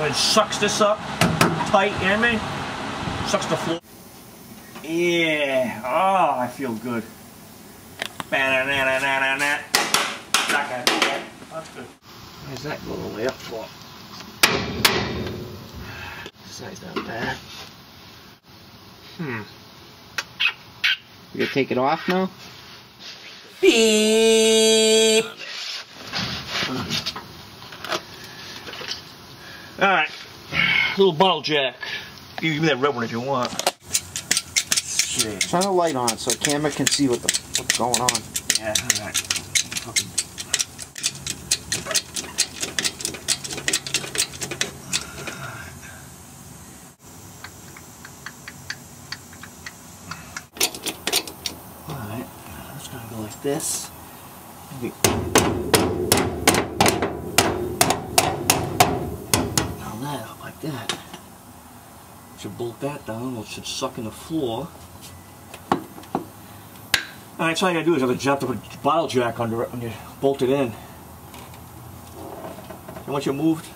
So it sucks this up tight, you know what I mean? Sucks the floor. Yeah, oh, I feel good. Ba-na-na-na-na-na-na. That's good. Why does that go all the way up for? This side's not bad. You gonna take it off now? Beep! Alright. Little bottle jack. You give me that red one if you want. Shit. Turn the light on so the camera can see what's going on. Yeah, alright. Alright, it's gonna go like this. Maybe. Now that up like that. Should bolt that down, it should suck in the floor. Alright, so all you gotta do is have to put a bottle jack under it when you bolt it in. And once you moved.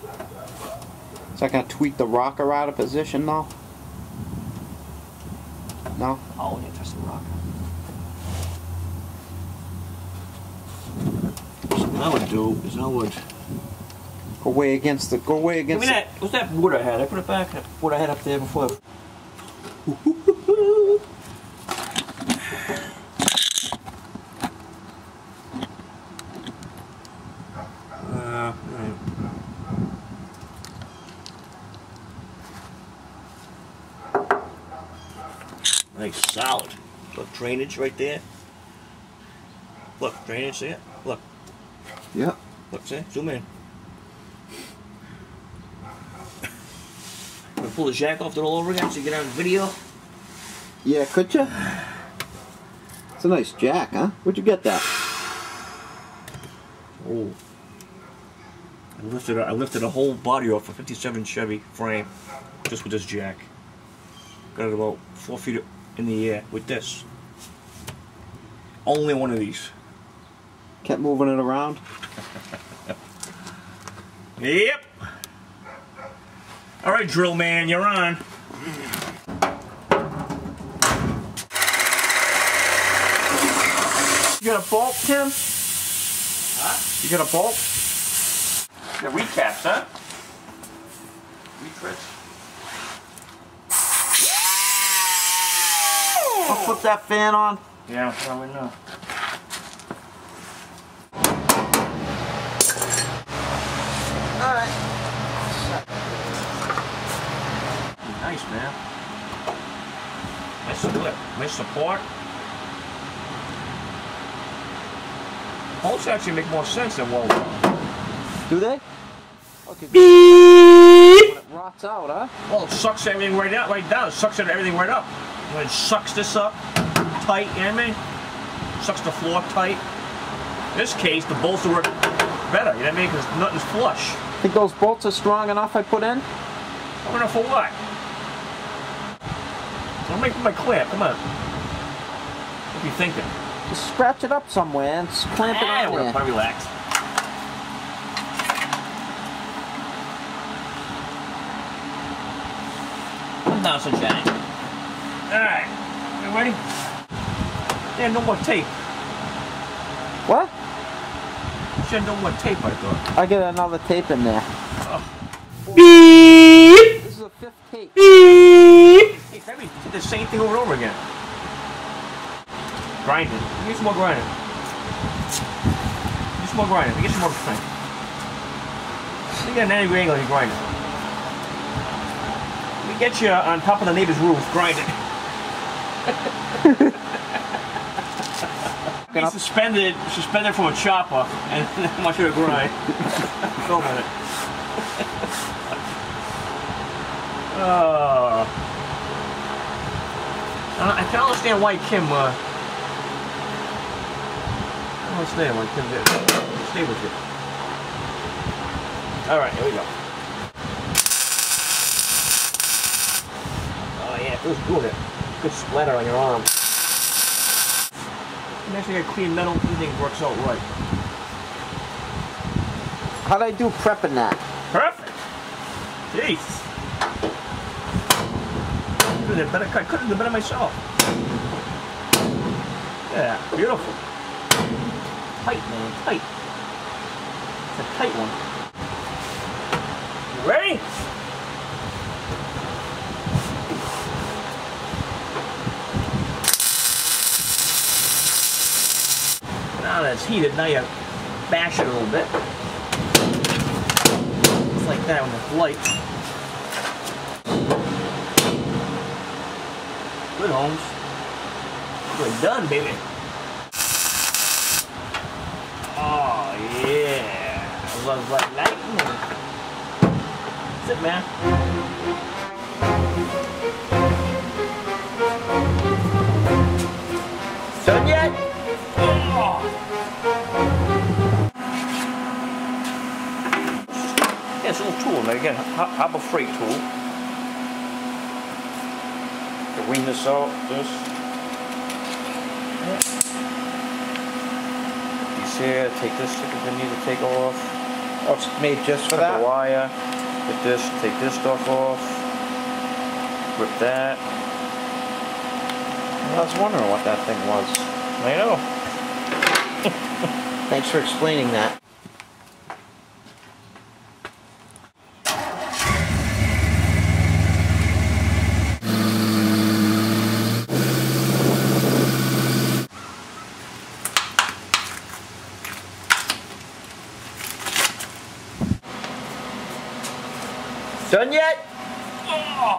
Is that gonna tweak the rocker out of position now? No? Oh, yeah, that's the rocker. So what I would do is I would Go way against the. Give me that. What's that wood I had? I put it back. What I had up there before. Nice, solid. Look, drainage right there. Look, drainage there. Look. Yeah. Look, see? Zoom in. I'm gonna pull the jack off it all over again so you get on video. Yeah, could you? It's a nice jack, huh? Where'd you get that? Oh. I lifted a whole body off a 57 Chevy frame just with this jack. Got it about 4 feet in the air with this. Only one of these. Kept moving it around? Yep. Alright, drill man, you're on. You got a bolt, Tim? Huh? You got a bolt? The recaps, huh? Retreads. I'll put that fan on. Yeah, probably not. Alright. Nice, man. Nice split. Nice support. Bolts actually make more sense than wall. Do they? Okay. When it rots out, huh? Well, it sucks everything right out, right down. It sucks everything right up. When it sucks this up tight, you know what I mean? Sucks the floor tight. In this case, the bolts will work better, you know what I mean? Because nothing's flush. Think those bolts are strong enough I put in? I don't know for what. Don't make my clamp, come on. What are you thinking? Just scratch it up somewhere and clamp it on there. Relax. Come down, sunshine. Alright, you ready? Yeah, no more tape. What? Should have no more tape, I thought. I get another tape in there. Oh. This is a fifth tape. Hey, Debbie, did the same thing over and over again. Grind it. Get some more grinding. Get some more grinding. Get some more grinding. You got an 90-degree angle and you grind it. Let me get you on top of the neighbor's roof. Grind it. Get suspended from a chopper, and I want you to grind. Film it. I can understand why Kim. I don't understand why Kim did. Stay with you. All right, here we go. Oh yeah, it feels good. Good splatter on your arm. And actually, got clean metal. Everything works out right. How'd I do prepping that? Perfect. Jeez. Couldn't have better, I couldn't have done better myself. Yeah, beautiful. Tight, man, tight. It's a tight one. You ready? Now that it's heated, now you bash it a little bit. Just like that when it's light. Good, Holmes. We're done, baby. Oh, yeah. Looks like lightning. That's it, man. Done yet? Oh. Yeah, it's a little tool, man. Again, Harbor Freight tool. To wean this out, this. These here, take this sticker we need to take off. Oh, it's made just for Cut that? the wire. Get this, take this stuff off. Rip that. I was wondering what that thing was. I know. Thanks for explaining that.